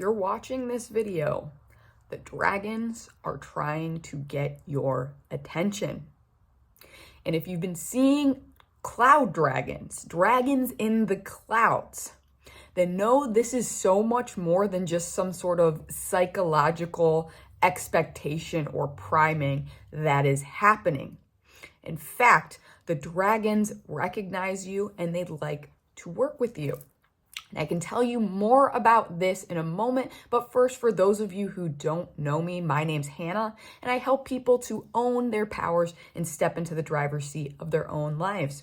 you're watching this video, the dragons are trying to get your attention. And if you've been seeing cloud dragons, dragons in the clouds, then know this is so much more than just some sort of psychological expectation or priming that is happening. In fact, the dragons recognize you and they'd like to work with you. And I can tell you more about this in a moment, but first, for those of you who don't know me, my name's Hannah, and I help people to own their powers and step into the driver's seat of their own lives.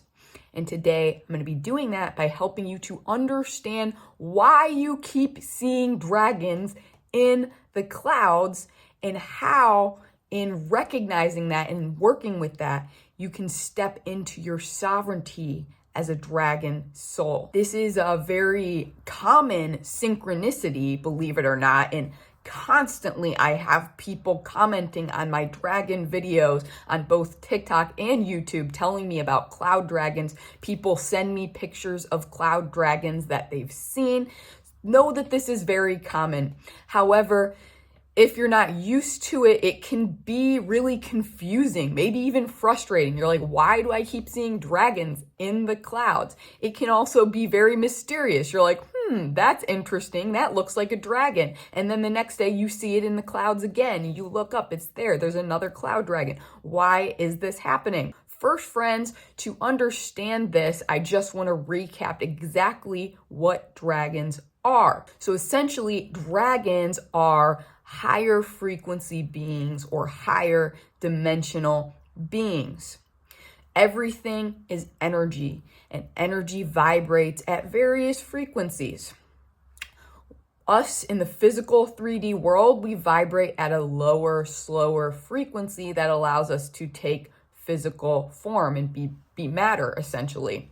And today, I'm going to be doing that by helping you to understand why you keep seeing dragons in the clouds and how, in recognizing that and working with that, you can step into your sovereignty as a dragon soul. This is a very common synchronicity, believe it or not, and constantly I have people commenting on my dragon videos on both TikTok and YouTube telling me about cloud dragons. People send me pictures of cloud dragons that they've seen. Know that this is very common. However, if you're not used to it, it can be really confusing, maybe even frustrating. You're like, why do I keep seeing dragons in the clouds? It can also be very mysterious. You're like, that's interesting. That looks like a dragon. And then the next day you see it in the clouds again. You look up, it's there. There's another cloud dragon. Why is this happening? First, friends, to understand this, I just want to recap exactly what dragons are. So essentially, dragons are higher frequency beings or higher dimensional beings. Everything is energy, and energy vibrates at various frequencies. Us in the physical 3D world, we vibrate at a lower, slower frequency that allows us to take physical form and be matter, essentially.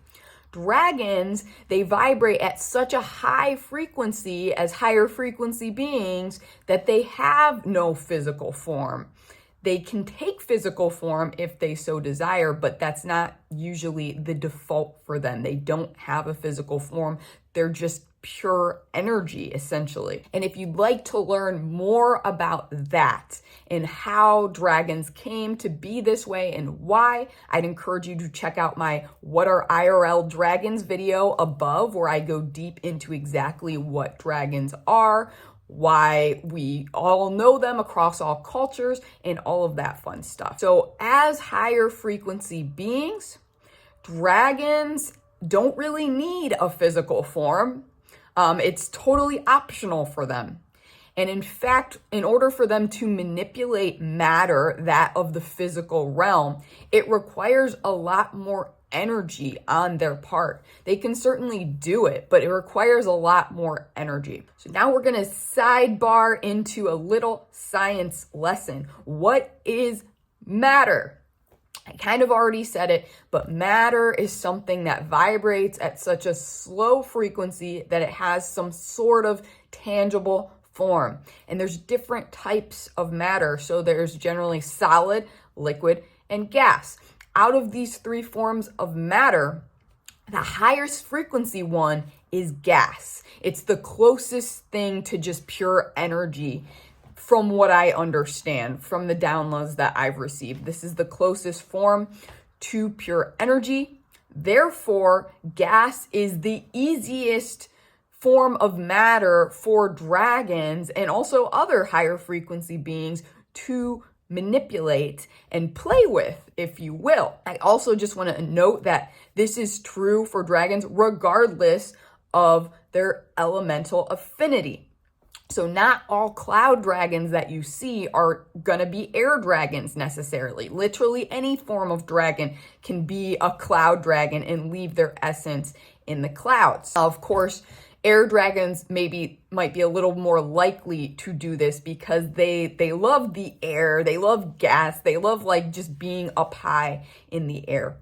Dragons, they vibrate at such a high frequency as higher frequency beings that they have no physical form. They can take physical form if they so desire, but that's not usually the default for them. They don't have a physical form. They're just pure energy, essentially. And if you'd like to learn more about that and how dragons came to be this way and why, I'd encourage you to check out my What Are IRL Dragons video above, where I go deep into exactly what dragons are, why we all know them across all cultures, and all of that fun stuff. So as higher frequency beings, dragons don't really need a physical form. It's totally optional for them. And in fact, in order for them to manipulate matter, that of the physical realm, it requires a lot more energy on their part. They can certainly do it, but it requires a lot more energy. So now we're going to sidebar into a little science lesson. What is matter? I kind of already said it, but matter is something that vibrates at such a slow frequency that it has some sort of tangible form. And there's different types of matter. So there's generally solid, liquid, and gas. Out of these three forms of matter, the highest frequency one is gas. It's the closest thing to just pure energy from what I understand from the downloads that I've received. This is the closest form to pure energy. Therefore, gas is the easiest form of matter for dragons and also other higher frequency beings to manipulate and play with, if you will. I also just want to note that this is true for dragons regardless of their elemental affinity. So not all cloud dragons that you see are going to be air dragons necessarily. Literally any form of dragon can be a cloud dragon and leave their essence in the clouds. Of course, air dragons might be a little more likely to do this because they love the air, they love gas, they love like just being up high in the air.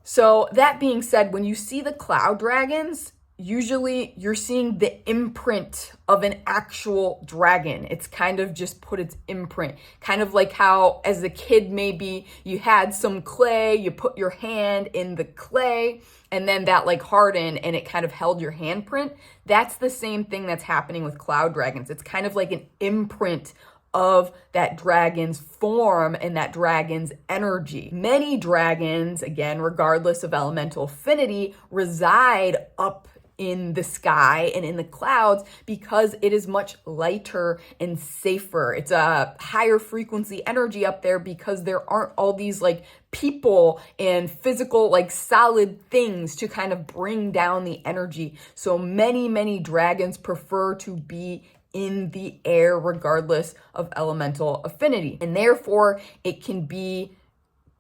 So that being said, when you see the cloud dragons, usually you're seeing the imprint of an actual dragon. It's kind of just put its imprint, kind of like how as a kid, maybe you had some clay, you put your hand in the clay and then that like hardened and it kind of held your handprint. That's the same thing that's happening with cloud dragons. It's kind of like an imprint of that dragon's form and that dragon's energy. Many dragons, again, regardless of elemental affinity, reside up in the sky and in the clouds because it is much lighter and safer. It's a higher frequency energy up there because there aren't all these like people and physical like solid things to kind of bring down the energy. So many dragons prefer to be in the air regardless of elemental affinity. And therefore it can be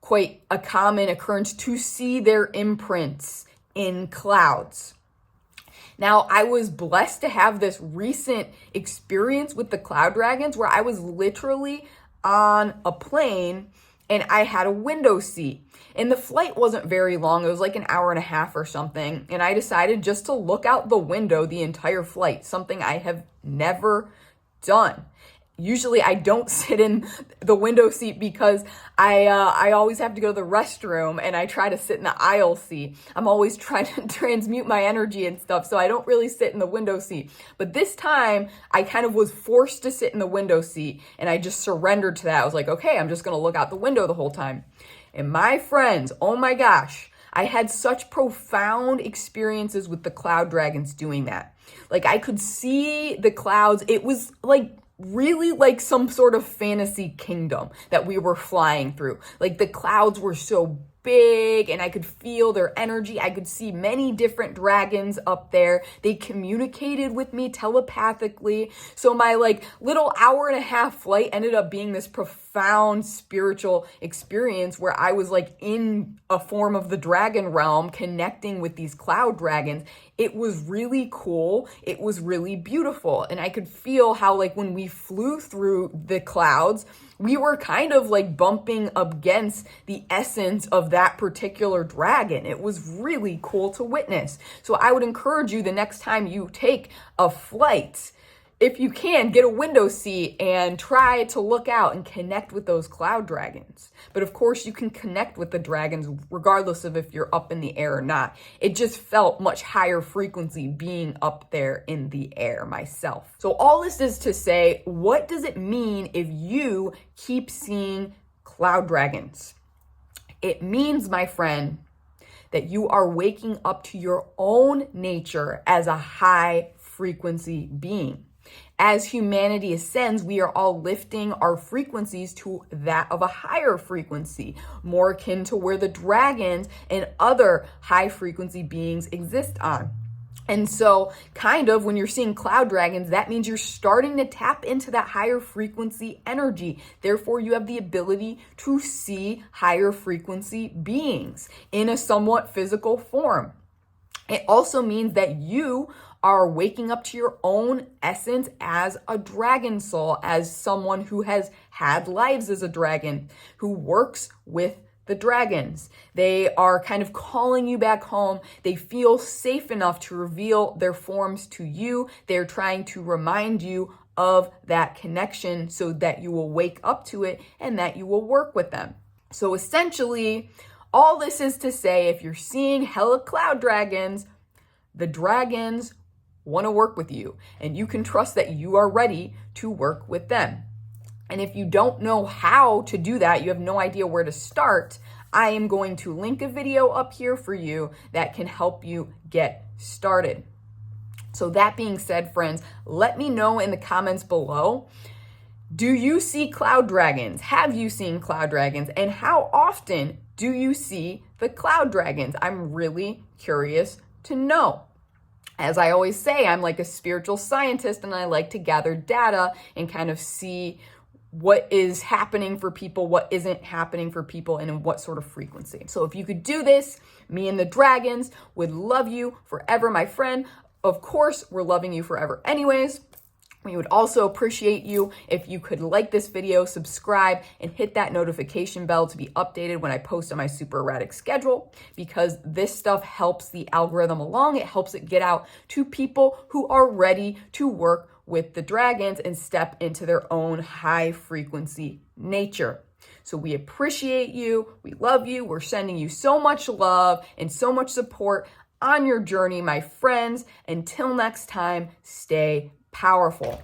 quite a common occurrence to see their imprints in clouds. Now, I was blessed to have this recent experience with the cloud dragons where I was literally on a plane and I had a window seat. And the flight wasn't very long. It was like an hour and a half or something. And I decided just to look out the window the entire flight, something I have never done. Usually I don't sit in the window seat because I always have to go to the restroom and I try to sit in the aisle seat. I'm always trying to transmute my energy and stuff, so I don't really sit in the window seat. But this time I kind of was forced to sit in the window seat and I just surrendered to that. I was like, okay, I'm just gonna look out the window the whole time. And my friends, oh my gosh, I had such profound experiences with the cloud dragons doing that. Like I could see the clouds. It was like really like some sort of fantasy kingdom that we were flying through. Like the clouds were so big and I could feel their energy. I could see many different dragons up there. They communicated with me telepathically. So my like little hour and a half flight ended up being this profound spiritual experience where I was like in a form of the dragon realm connecting with these cloud dragons. It was really cool. It was really beautiful. And I could feel how like when we flew through the clouds, we were kind of like bumping against the essence of that particular dragon. It was really cool to witness. So I would encourage you the next time you take a flight, if you can, get a window seat and try to look out and connect with those cloud dragons. But of course, you can connect with the dragons regardless of if you're up in the air or not. It just felt much higher frequency being up there in the air myself. So all this is to say, what does it mean if you keep seeing cloud dragons? It means, my friend, that you are waking up to your own nature as a high frequency being. As humanity ascends, we are all lifting our frequencies to that of a higher frequency, more akin to where the dragons and other high frequency beings exist on. And so kind of when you're seeing cloud dragons, that means you're starting to tap into that higher frequency energy. Therefore, you have the ability to see higher frequency beings in a somewhat physical form. It also means that you are waking up to your own essence as a dragon soul, as someone who has had lives as a dragon, who works with the dragons. They are kind of calling you back home. They feel safe enough to reveal their forms to you. They're trying to remind you of that connection so that you will wake up to it and that you will work with them. So essentially, all this is to say, if you're seeing hella cloud dragons, the dragons want to work with you, and you can trust that you are ready to work with them. And if you don't know how to do that, you have no idea where to start, I am going to link a video up here for you that can help you get started. So that being said, friends, let me know in the comments below, do you see cloud dragons? Have you seen cloud dragons? And how often do you see the cloud dragons? I'm really curious to know. As I always say, I'm like a spiritual scientist and I like to gather data and kind of see what is happening for people, what isn't happening for people, and in what sort of frequency. So if you could do this, me and the dragons would love you forever, my friend. Of course, we're loving you forever anyways. We would also appreciate you if you could like this video, subscribe, and hit that notification bell to be updated when I post on my super erratic schedule, because this stuff helps the algorithm along. It helps it get out to people who are ready to work with the dragons and step into their own high frequency nature. So we appreciate you. We love you. We're sending you so much love and so much support on your journey, my friends. Until next time, stay powerful.